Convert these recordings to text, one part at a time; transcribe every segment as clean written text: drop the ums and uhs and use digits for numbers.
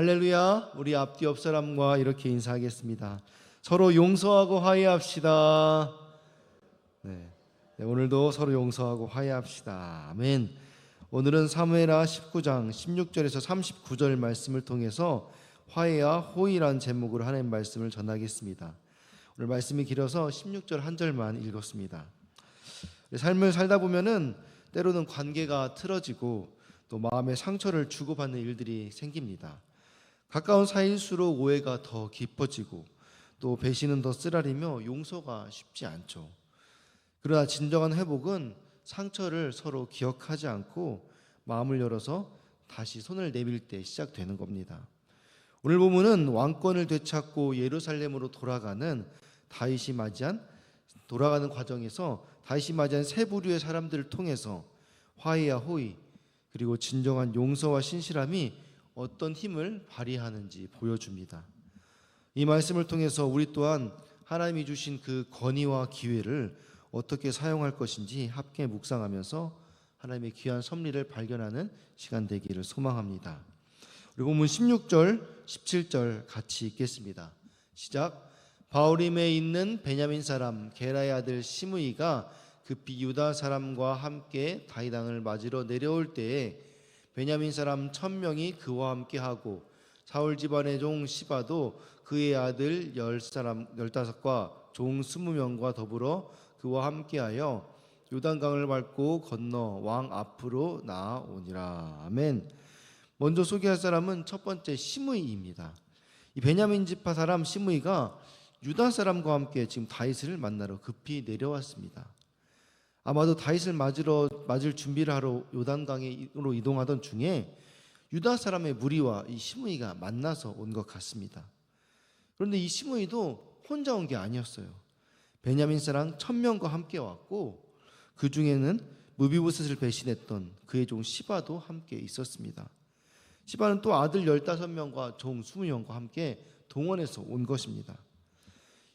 할렐루야. 우리 앞뒤 옆 사람과 이렇게 인사하겠습니다. 서로 용서하고 화해합시다. 네. 오늘도 서로 용서하고 화해합시다. 아멘. 오늘은 사무엘하 19장 16절에서 39절 말씀을 통해서 화해와 호의란 제목으로 하나님 말씀을 전하겠습니다. 오늘 말씀이 길어서 16절 한 절만 읽었습니다. 삶을 살다 보면은 때로는 관계가 틀어지고 또 마음의 상처를 주고받는 일들이 생깁니다. 가까운 사이일수록 오해가 더 깊어지고 또 배신은 더 쓰라리며 용서가 쉽지 않죠. 그러나 진정한 회복은 상처를 서로 기억하지 않고 마음을 열어서 다시 손을 내밀 때 시작되는 겁니다. 오늘 본문은 왕권을 되찾고 예루살렘으로 돌아가는 과정에서 다윗이 맞이한 세 부류의 사람들을 통해서 화해와 호의 그리고 진정한 용서와 신실함이 어떤 힘을 발휘하는지 보여줍니다. 이 말씀을 통해서 우리 또한 하나님이 주신 그 권위와 기회를 어떻게 사용할 것인지 함께 묵상하면서 하나님의 귀한 섭리를 발견하는 시간 되기를 소망합니다. 우리 본문 16절, 17절 같이 읽겠습니다. 시작. 바울임에 있는 베냐민 사람 게라의 아들 시므이가 급히 유다 사람과 함께 다윗 왕을 맞으러 내려올 때에 베냐민 사람 1000명이 그와 함께하고 사울 집안의 종 시바도 그의 아들 15과 종 20명과 더불어 그와 함께하여 요단강을 밟고 건너 왕 앞으로 나아오니라. 아멘. 먼저 소개할 사람은 첫 번째 시므이입니다. 이 베냐민 지파 사람 시므이가 유다 사람과 함께 지금 다윗을 만나러 급히 내려왔습니다. 아마도 다윗을 맞을 준비를 하러 요단강으로 이동하던 중에 유다 사람의 무리와 이 시므이가 만나서 온 것 같습니다. 그런데 이 시므이도 혼자 온 게 아니었어요. 베냐민 사람 1000명과 함께 왔고 그 중에는 무비보셋을 배신했던 그의 종 시바도 함께 있었습니다. 시바는 또 아들 15명과 종 20명과 함께 동원해서 온 것입니다.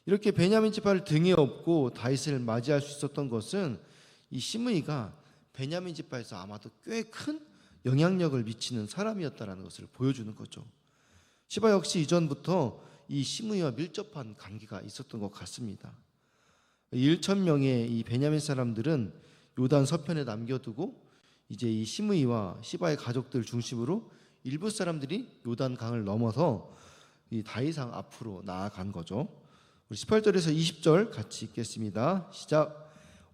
이렇게 베냐민 지파를 등에 업고 다윗을 맞이할 수 있었던 것은 이 시므이가 베냐민 지파에서 아마도 꽤 큰 영향력을 미치는 사람이었다는 것을 보여주는 거죠. 시바 역시 이전부터 이 시므이와 밀접한 관계가 있었던 것 같습니다. 1000명의 이 베냐민 사람들은 요단 서편에 남겨두고 이제 이 시므이와 시바의 가족들 중심으로 일부 사람들이 요단 강을 넘어서 이 다윗왕 앞으로 나아간 거죠. 우리 18절에서 20절 같이 읽겠습니다. 시작.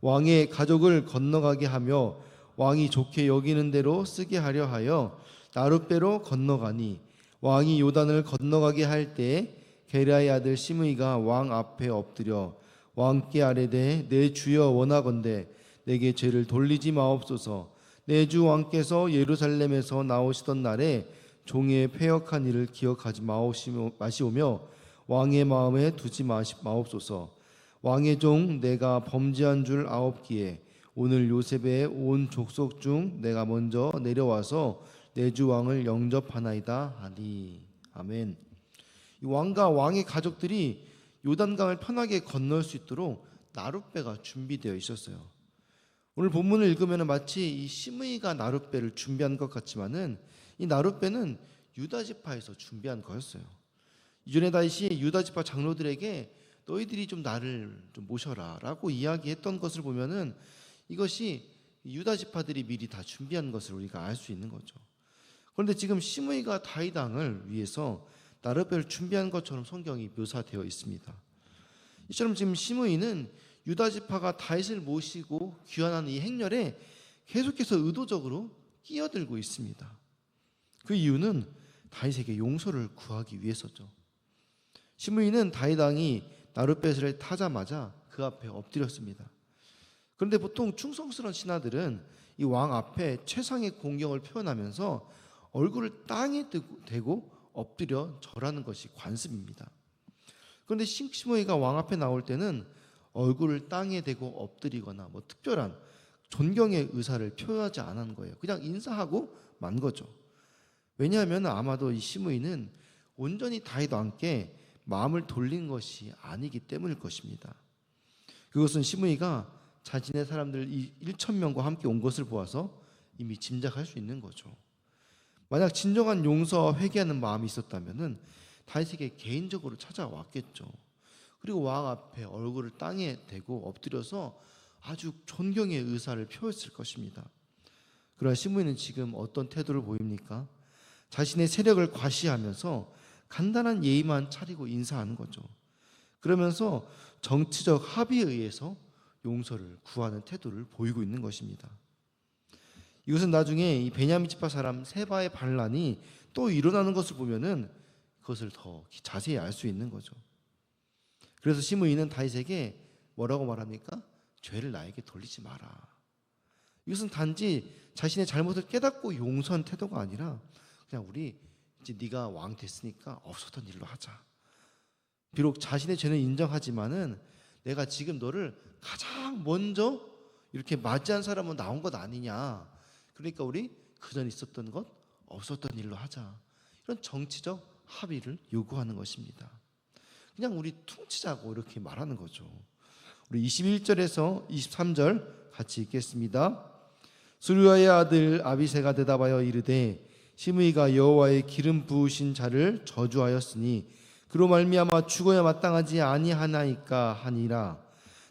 왕의 가족을 건너가게 하며 왕이 좋게 여기는 대로 쓰게 하려 하여 나룻배로 건너가니 왕이 요단을 건너가게 할 때에 게라의 아들 시므이가 왕 앞에 엎드려 왕께 아뢰되 내 주여 원하건대 내게 죄를 돌리지 마옵소서. 내 주 왕께서 예루살렘에서 나오시던 날에 종의 패역한 일을 기억하지 마시오며 왕의 마음에 두지 마옵소서. 왕의 종 내가 범죄한 줄 아옵기에 오늘 요셉의 온 족속 중 내가 먼저 내려와서 내 주 왕을 영접하나이다 하니. 아멘. 이 왕과 왕의 가족들이 요단강을 편하게 건널 수 있도록 나룻배가 준비되어 있었어요. 오늘 본문을 읽으면 마치 이 시므이가 나룻배를 준비한 것 같지만은 이 나룻배는 유다 지파에서 준비한 거였어요. 이전에 다윗이 유다 지파 장로들에게 너희들이 좀 나를 좀 모셔라 라고 이야기했던 것을 보면은 이것이 유다 지파들이 미리 다 준비한 것을 우리가 알 수 있는 거죠. 그런데 지금 시므이가 다윗 왕을 위해서 나룻배를 준비한 것처럼 성경이 묘사되어 있습니다. 이처럼 지금 시므이는 유다 지파가 다윗을 모시고 귀환하는 이 행렬에 계속해서 의도적으로 끼어들고 있습니다. 그 이유는 다윗에게 용서를 구하기 위해서죠. 시므이는 다윗 왕이 나룻배를 타자마자 그 앞에 엎드렸습니다. 그런데 보통 충성스러운 신하들은 이 왕 앞에 최상의 공경을 표현하면서 얼굴을 땅에 대고 엎드려 절하는 것이 관습입니다. 그런데 시므이가 왕 앞에 나올 때는 얼굴을 땅에 대고 엎드리거나 뭐 특별한 존경의 의사를 표현하지 않은 거예요. 그냥 인사하고 만 거죠. 왜냐하면 아마도 이 시므이는 온전히 다윗 왕께 마음을 돌린 것이 아니기 때문일 것입니다. 그것은 시므이가 자신의 사람들 1000명과 함께 온 것을 보아서 이미 짐작할 수 있는 거죠. 만약 진정한 용서와 회개하는 마음이 있었다면은 다윗에게 개인적으로 찾아왔겠죠. 그리고 왕 앞에 얼굴을 땅에 대고 엎드려서 아주 존경의 의사를 표했을 것입니다. 그러나 시므이는 지금 어떤 태도를 보입니까? 자신의 세력을 과시하면서 간단한 예의만 차리고 인사하는 거죠. 그러면서 정치적 합의에 의해서 용서를 구하는 태도를 보이고 있는 것입니다. 이것은 나중에 이 베냐민 지파 사람 세바의 반란이 또 일어나는 것을 보면은 그것을 더 자세히 알 수 있는 거죠. 그래서 시므이는 다윗에게 뭐라고 말합니까? 죄를 나에게 돌리지 마라. 이것은 단지 자신의 잘못을 깨닫고 용서한 태도가 아니라 그냥 우리 이제 네가 왕 됐으니까 없었던 일로 하자. 비록 자신의 죄는 인정하지만은 내가 지금 너를 가장 먼저 이렇게 맞이한 사람은 나온 것 아니냐. 그러니까 우리 그전 있었던 것 없었던 일로 하자. 이런 정치적 합의를 요구하는 것입니다. 그냥 우리 퉁치자고 이렇게 말하는 거죠. 우리 21절에서 23절 같이 읽겠습니다. 수르야의 아들 아비새가 대답하여 이르되 시므이가 여호와의 기름 부으신 자를 저주하였으니 그로 말미암아 죽어야 마땅하지 아니하나이까 하니라.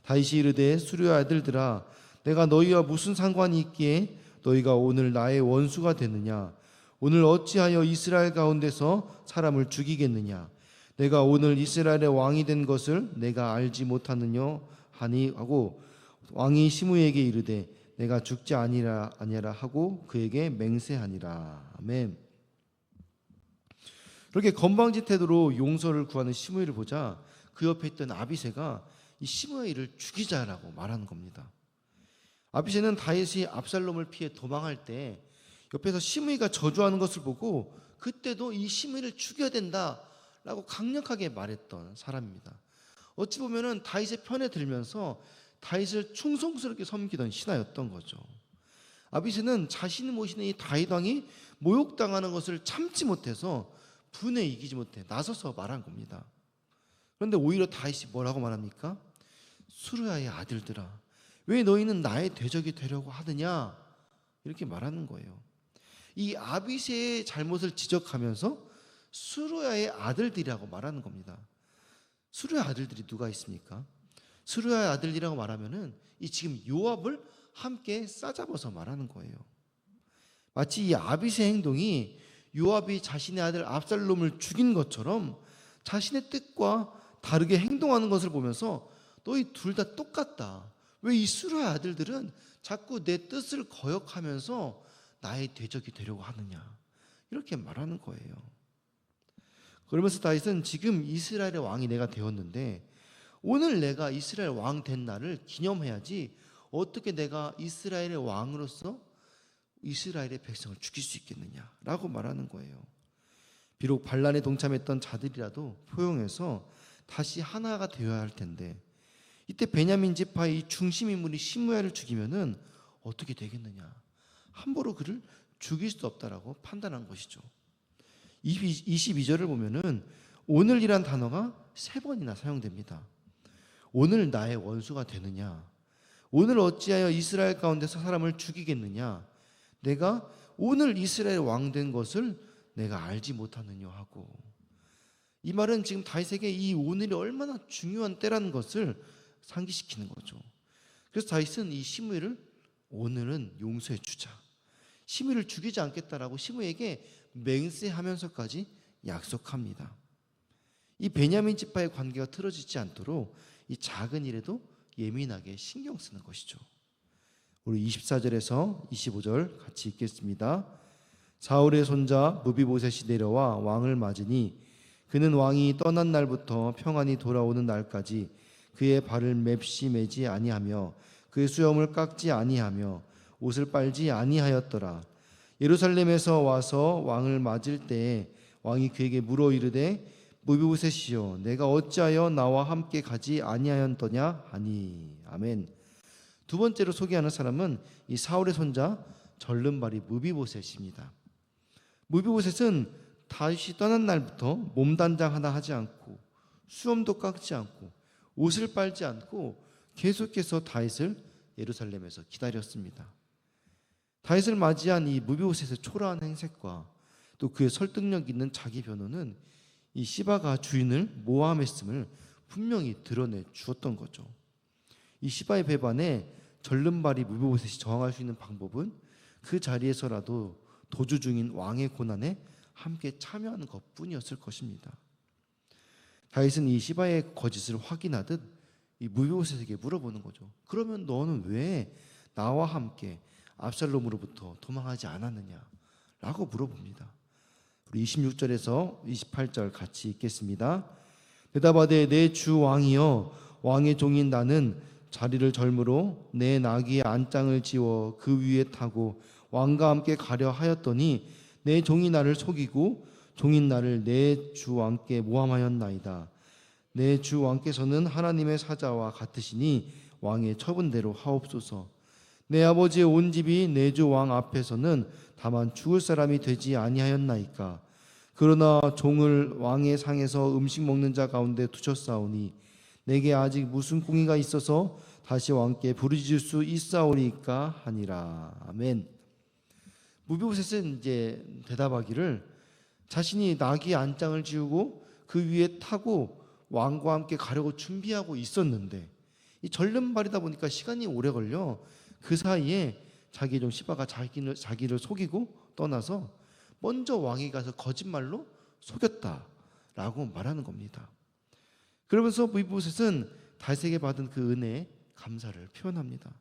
다윗이 이르되 수르야 아들들아 내가 너희와 무슨 상관이 있기에 너희가 오늘 나의 원수가 되느냐. 오늘 어찌하여 이스라엘 가운데서 사람을 죽이겠느냐. 내가 오늘 이스라엘의 왕이 된 것을 내가 알지 못하느냐 하니 하고 왕이 시므이에게 이르되 내가 죽지 아니라 하고 그에게 맹세하니라. 아멘. 그렇게 건방진 태도로 용서를 구하는 시므이를 보자 그 옆에 있던 아비새가 이 시므이를 죽이자라고 말하는 겁니다. 아비새는 다윗이 압살롬을 피해 도망할 때 옆에서 시므이가 저주하는 것을 보고 그때도 이 시므이를 죽여야 된다라고 강력하게 말했던 사람입니다. 어찌 보면은 다윗의 편에 들면서 다윗을 충성스럽게 섬기던 신하였던 거죠. 아비새는 자신이 모시는 이 다윗 왕이 모욕당하는 것을 참지 못해서 분에 이기지 못해 나서서 말한 겁니다. 그런데 오히려 다윗이 뭐라고 말합니까? 수르야의 아들들아 왜 너희는 나의 대적이 되려고 하느냐 이렇게 말하는 거예요. 이 아비새의 잘못을 지적하면서 수르야의 아들들이라고 말하는 겁니다. 수르야 아들들이 누가 있습니까? 수르야의 아들이라고 말하면은 이 지금 요압을 함께 싸잡아서 말하는 거예요. 마치 이 아비새 행동이 요압이 자신의 아들 압살롬을 죽인 것처럼 자신의 뜻과 다르게 행동하는 것을 보면서 너희 둘 다 똑같다. 왜 이 수르야 아들들은 자꾸 내 뜻을 거역하면서 나의 대적이 되려고 하느냐 이렇게 말하는 거예요. 그러면서 다윗은 지금 이스라엘의 왕이 내가 되었는데 오늘 내가 이스라엘 왕 된 날을 기념해야지 어떻게 내가 이스라엘의 왕으로서 이스라엘의 백성을 죽일 수 있겠느냐라고 말하는 거예요. 비록 반란에 동참했던 자들이라도 포용해서 다시 하나가 되어야 할 텐데 이때 베냐민 지파의 중심 인물이 시므야를 죽이면은 어떻게 되겠느냐. 함부로 그를 죽일 수 없다라고 판단한 것이죠. 22절을 보면은 오늘이란 단어가 3번이나 사용됩니다. 오늘 나의 원수가 되느냐. 오늘 어찌하여 이스라엘 가운데서 사람을 죽이겠느냐. 내가 오늘 이스라엘 왕 된 것을 내가 알지 못하느냐 하고 이 말은 지금 다윗에게 이 오늘이 얼마나 중요한 때라는 것을 상기시키는 거죠. 그래서 다윗은 이 시므이를 오늘은 용서해 주자. 시므이를 죽이지 않겠다라고 시므이에게 맹세하면서까지 약속합니다. 이 베냐민 지파의 관계가 틀어지지 않도록 이 작은 일에도 예민하게 신경 쓰는 것이죠. 우리 24절에서 25절 같이 읽겠습니다. 사울의 손자 무비보셋이 내려와 왕을 맞으니 그는 왕이 떠난 날부터 평안히 돌아오는 날까지 그의 발을 맵시 매지 아니하며 그의 수염을 깎지 아니하며 옷을 빨지 아니하였더라. 예루살렘에서 와서 왕을 맞을 때에 왕이 그에게 물어 이르되 무비보셋이여 내가 어찌하여 나와 함께 가지 아니하였더냐 하니. 아멘. 두 번째로 소개하는 사람은 이 사울의 손자 절름발이 무비보셋입니다. 무비보셋은 다윗이 떠난 날부터 몸단장 하나 하지 않고 수염도 깎지 않고 옷을 빨지 않고 계속해서 다윗을 예루살렘에서 기다렸습니다. 다윗을 맞이한 이 무비보셋의 초라한 행색과 또 그의 설득력 있는 자기 변호는 이 시바가 주인을 모함했음을 분명히 드러내 주었던 거죠. 이 시바의 배반에 절름발이 무비보셋이 저항할 수 있는 방법은 그 자리에서라도 도주 중인 왕의 고난에 함께 참여하는 것뿐이었을 것입니다. 다윗은 이 시바의 거짓을 확인하듯 이 무비보셋에게 물어보는 거죠. 그러면 너는 왜 나와 함께 압살롬으로부터 도망하지 않았느냐? 라고 물어봅니다. 우리 26절에서 28절 같이 읽겠습니다. 대답하되 내 주 왕이여, 왕의 종인 나는 자리를 절므로 내 나귀의 안장을 지워 그 위에 타고 왕과 함께 가려 하였더니 내 종이 나를 속이고 종인 나를 내 주 왕께 모함하였나이다. 내 주 왕께서는 하나님의 사자와 같으시니 왕의 처분대로 하옵소서. 내 아버지의 온 집이 내 주 왕 앞에서는 다만 죽을 사람이 되지 아니하였나이까. 그러나 종을 왕의 상에서 음식 먹는 자 가운데 두셨사오니 내게 아직 무슨 공의가 있어서 다시 왕께 부르짖을 수 있사오리까 하니라. 아멘. 무비보셋은 이제 대답하기를 자신이 나귀의 안장을 지우고 그 위에 타고 왕과 함께 가려고 준비하고 있었는데 이 절름발이다 보니까 시간이 오래 걸려 그 사이에 자기 종 시바가 자기를 속이고 떠나서 먼저 왕이 가서 거짓말로 속였다라고 말하는 겁니다. 그러면서 무비보셋은 다윗에게 받은 그 은혜에 감사를 표현합니다.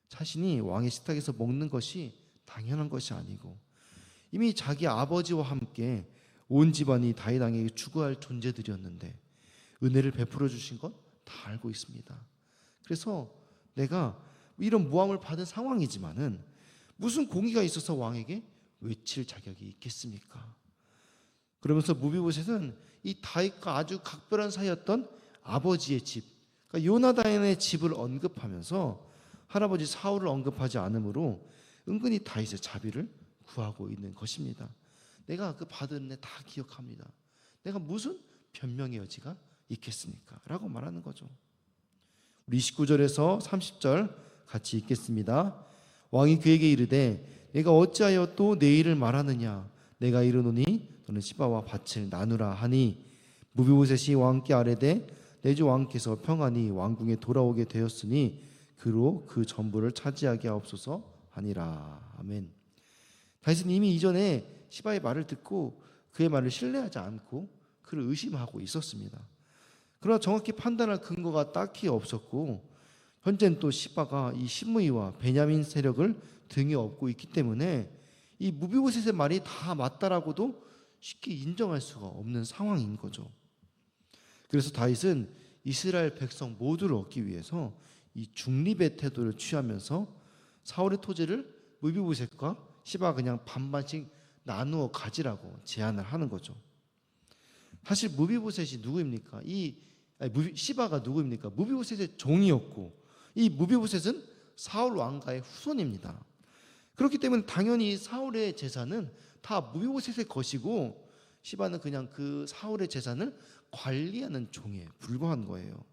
자신이 왕의 식탁에서 먹는 것이 당연한 것이 아니고 이미 자기 아버지와 함께 온 집안이 다윗 왕에게 죽어야 할 존재들이었는데 은혜를 베풀어 주신 것 다 알고 있습니다. 그래서 내가 이런 모함을 받은 상황이지만은 무슨 공의가 있어서 왕에게 외칠 자격이 있겠습니까? 그러면서 무비보셋은 이 다윗과 아주 각별한 사이였던 아버지의 집, 그러니까 요나단의 집을 언급하면서 할아버지 사울을 언급하지 않으므로 은근히 다윗의 자비를 구하고 있는 것입니다. 내가 그 받은 은혜 다 기억합니다. 내가 무슨 변명의 여지가 있겠습니까? 라고 말하는 거죠. 우리 29절에서 30절 같이 읽겠습니다. 왕이 그에게 이르되 내가 어찌하여 또 내 일을 말하느냐? 내가 이르노니 너는 시바와 밭을 나누라 하니 무비보셋이 왕께 아뢰되 내 주 왕께서 평안히 왕궁에 돌아오게 되었으니 그로 그 전부를 차지하게 하옵소서 하니라. 아멘. 다윗은 이미 이전에 시바의 말을 듣고 그의 말을 신뢰하지 않고 그를 의심하고 있었습니다. 그러나 정확히 판단할 근거가 딱히 없었고 현재는 또 시바가 이 심므이와 베냐민 세력을 등에 업고 있기 때문에 이 무비보셋의 말이 다 맞다라고도 쉽게 인정할 수가 없는 상황인 거죠. 그래서 다윗은 이스라엘 백성 모두를 얻기 위해서 이 중립의 태도를 취하면서 사울의 토지를 무비보셋과 시바가 그냥 반반씩 나누어 가지라고 제안을 하는 거죠. 사실 무비보셋이 누구입니까? 시바가 누구입니까? 무비보셋의 종이었고 이 무비보셋은 사울 왕가의 후손입니다. 그렇기 때문에 당연히 사울의 재산은 다 무비보셋의 것이고 시바는 그냥 그 사울의 재산을 관리하는 종에 불과한 거예요.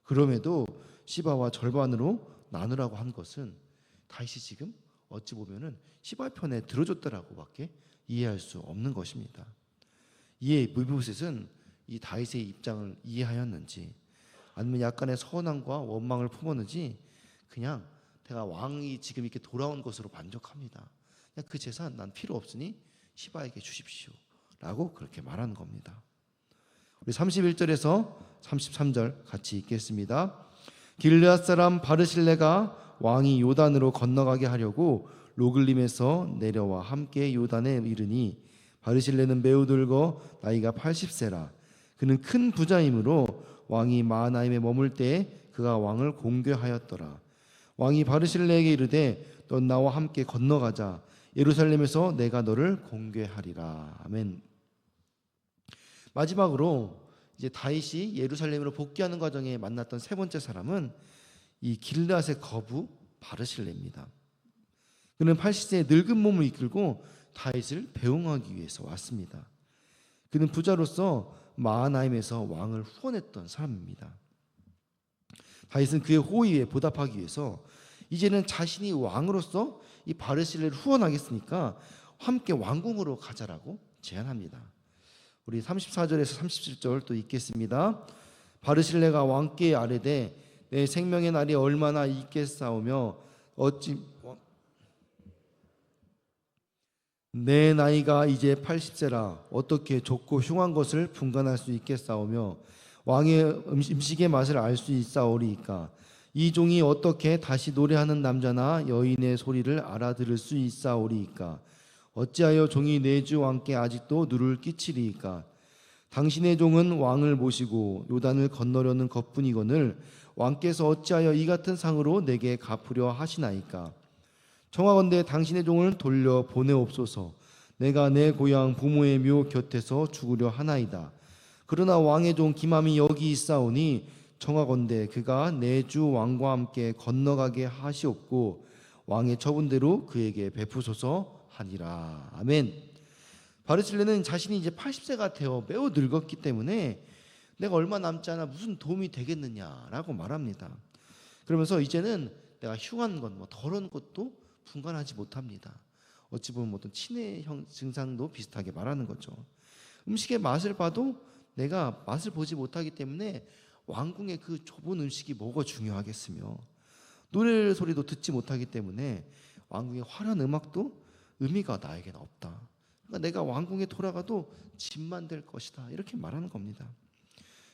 그럼에도 시바와 절반으로 나누라고 한 것은 다윗이 지금 어찌 보면은 시바 편에 들어줬다라고밖에 이해할 수 없는 것입니다. 이에 무비보셋은 이 다윗의 입장을 이해하였는지 아니면 약간의 서운함과 원망을 품었는지 그냥 내가 왕이 지금 이렇게 돌아온 것으로 만족합니다. 그냥 그 재산 난 필요 없으니 시바에게 주십시오 라고 그렇게 말하는 겁니다. 우리 31절에서 33절 같이 읽겠습니다. 길르앗 사람 바르실레가 왕이 요단으로 건너가게 하려고 로글림에서 내려와 함께 요단에 이르니 바르실레는 매우 늙어 나이가 80세라. 그는 큰 부자이므로 왕이 마하나임에 머물 때에 그가 왕을 공개하였더라. 왕이 바르실레에게 이르되 넌 나와 함께 건너가자. 예루살렘에서 내가 너를 공개하리라. 아멘. 마지막으로 이제 다윗이 예루살렘으로 복귀하는 과정에 만났던 세 번째 사람은 이 길르앗의 거부 바르실레입니다. 그는 80세의 늙은 몸을 이끌고 다윗을 배웅하기 위해서 왔습니다. 그는 부자로서 마하나임에서 왕을 후원했던 사람입니다. 다윗은 그의 호의에 보답하기 위해서 이제는 자신이 왕으로서 이 바르실레를 후원하겠으니까 함께 왕궁으로 가자라고 제안합니다. 우리 34절에서 37절 또 읽겠습니다. 바르실레가 왕께 아뢰되 내 생명의 날이 얼마나 있겠사오며 어찌 내 나이가 이제 80세라 어떻게 좁고 흉한 것을 분간할 수 있겠사오며 왕의 음식의 맛을 알 수 있사오리이까 이 종이 어떻게 다시 노래하는 남자나 여인의 소리를 알아들을 수 있사오리이까 어찌하여 종이 내 주 왕께 아직도 누를 끼치리이까 당신의 종은 왕을 모시고 요단을 건너려는 것뿐이거늘 왕께서 어찌하여 이 같은 상으로 내게 갚으려 하시나이까 청하건대 당신의 종을 돌려 보내옵소서. 내가 내 고향 부모의 묘 곁에서 죽으려 하나이다. 그러나 왕의 종 기맘이 여기 있사오니 청하건대 그가 내 주 왕과 함께 건너가게 하시옵고 왕의 처분대로 그에게 베푸소서 하니라. 아멘. 바르실레는 자신이 이제 80세가 되어 매우 늙었기 때문에 내가 얼마 남지 않아 무슨 도움이 되겠느냐라고 말합니다. 그러면서 이제는 내가 흉한 것, 더러운 것도 분간하지 못합니다. 어찌 보면 어떤 치매형 증상도 비슷하게 말하는 거죠. 음식의 맛을 봐도 내가 맛을 보지 못하기 때문에 왕궁의 그 좁은 음식이 뭐가 중요하겠으며 노래 소리도 듣지 못하기 때문에 왕궁의 화려한 음악도 의미가 나에게는 없다. 그러니까 내가 왕궁에 돌아가도 짐만 될 것이다. 이렇게 말하는 겁니다.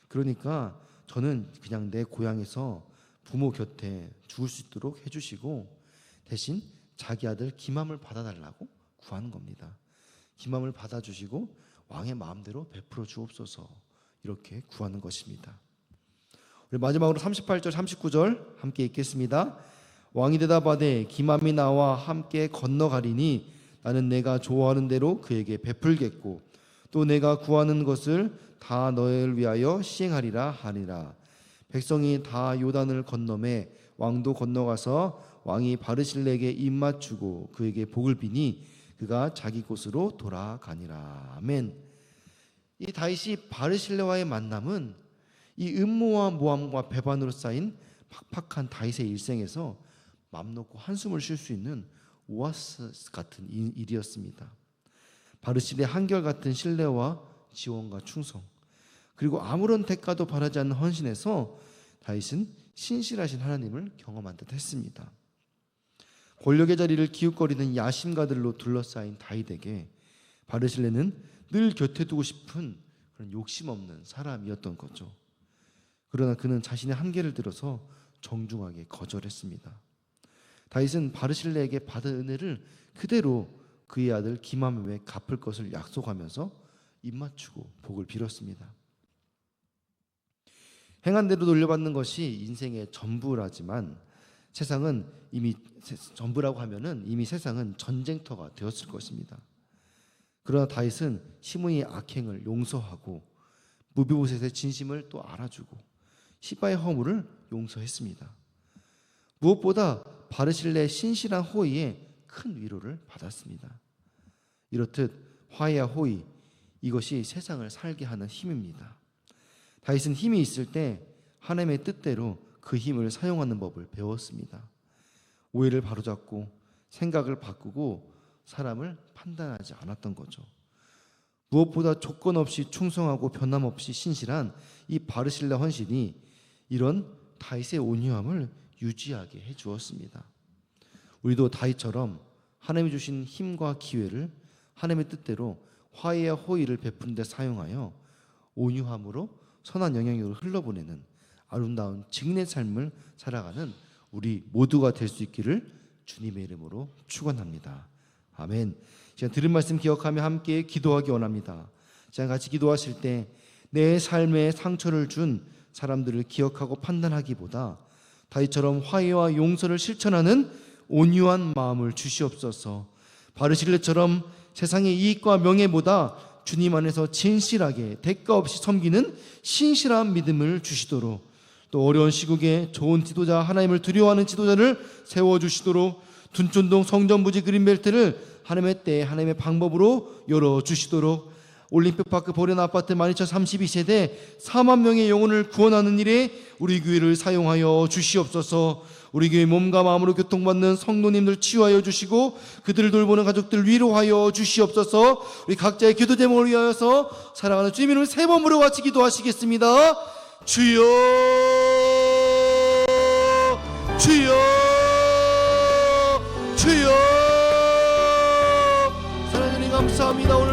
그러니까 저는 그냥 내 고향에서 부모 곁에 죽을 수 있도록 해주시고 대신 자기 아들 기맘을 받아달라고 구하는 겁니다. 기맘을 받아주시고 왕의 마음대로 베풀어 주옵소서 이렇게 구하는 것입니다. 우리 마지막으로 38절 39절 함께 읽겠습니다. 왕이 대답하되 기맘이 나와 함께 건너가리니 나는 내가 좋아하는 대로 그에게 베풀겠고 또 내가 구하는 것을 다 너를 위하여 시행하리라 하니라. 백성이 다 요단을 건너매 왕도 건너가서 왕이 바르실레에게 입맞추고 그에게 복을 비니 그가 자기 곳으로 돌아가니라. 아멘. 이 다윗이 바르실레와의 만남은 이 음모와 모함과 배반으로 쌓인 팍팍한 다윗의 일생에서 맘 놓고 한숨을 쉴 수 있는 오아시스 같은 일이었습니다. 바르실레의 한결같은 신뢰와 지원과 충성 그리고 아무런 대가도 바라지 않는 헌신에서 다윗은 신실하신 하나님을 경험한 듯 했습니다. 권력의 자리를 기웃거리는 야심가들로 둘러싸인 다윗에게 바르실레는 늘 곁에 두고 싶은 그런 욕심 없는 사람이었던 거죠. 그러나 그는 자신의 한계를 들어서 정중하게 거절했습니다. 다윗은 바르실레에게 받은 은혜를 그대로 그의 아들 기맘에 갚을 것을 약속하면서 입맞추고 복을 빌었습니다. 행한 대로 돌려받는 것이 인생의 전부라지만 세상은 이미 전부라고 하면은 이미 세상은 전쟁터가 되었을 것입니다. 그러나 다윗은 시므이의 악행을 용서하고 무비보셋의 진심을 또 알아주고 시바의 허물을 용서했습니다. 무엇보다 바르실레의 신실한 호의에 큰 위로를 받았습니다. 이렇듯 화해와 호의 이것이 세상을 살게 하는 힘입니다. 다윗은 힘이 있을 때 하나님의 뜻대로 그 힘을 사용하는 법을 배웠습니다. 오해를 바로잡고 생각을 바꾸고 사람을 판단하지 않았던 거죠. 무엇보다 조건 없이 충성하고 변함없이 신실한 이 바르실레 헌신이 이런 다윗의 온유함을 유지하게 해주었습니다. 우리도 다윗처럼 하나님이 주신 힘과 기회를 하나님의 뜻대로 화해와 호의를 베푸는 데 사용하여 온유함으로 선한 영향력을 흘러보내는 아름다운 증인의 삶을 살아가는 우리 모두가 될 수 있기를 주님의 이름으로 축원합니다. 아멘. 제가 들은 말씀 기억하며 함께 기도하기 원합니다. 제가 같이 기도하실 때 내 삶에 상처를 준 사람들을 기억하고 판단하기보다 다윗처럼 화해와 용서를 실천하는 온유한 마음을 주시옵소서. 바르실레처럼 세상의 이익과 명예보다 주님 안에서 진실하게 대가 없이 섬기는 신실한 믿음을 주시도록 또 어려운 시국에 좋은 지도자 하나님을 두려워하는 지도자를 세워주시도록 둔촌동 성전부지 그린벨트를 하나님의 때 하나님의 방법으로 열어주시도록 올림픽파크 보련 아파트 12,032세대 4만 명의 영혼을 구원하는 일에 우리 교회를 사용하여 주시옵소서. 우리 교회 몸과 마음으로 교통받는 성도님들 치유하여 주시고 그들을 돌보는 가족들 위로하여 주시옵소서. 우리 각자의 기도 제목을 위하여서 사랑하는 주님 이름을 세 번 부르고 같이 기도하시겠습니다. 주여 주여 주여. 사랑하는 주님 감사합니다. 오늘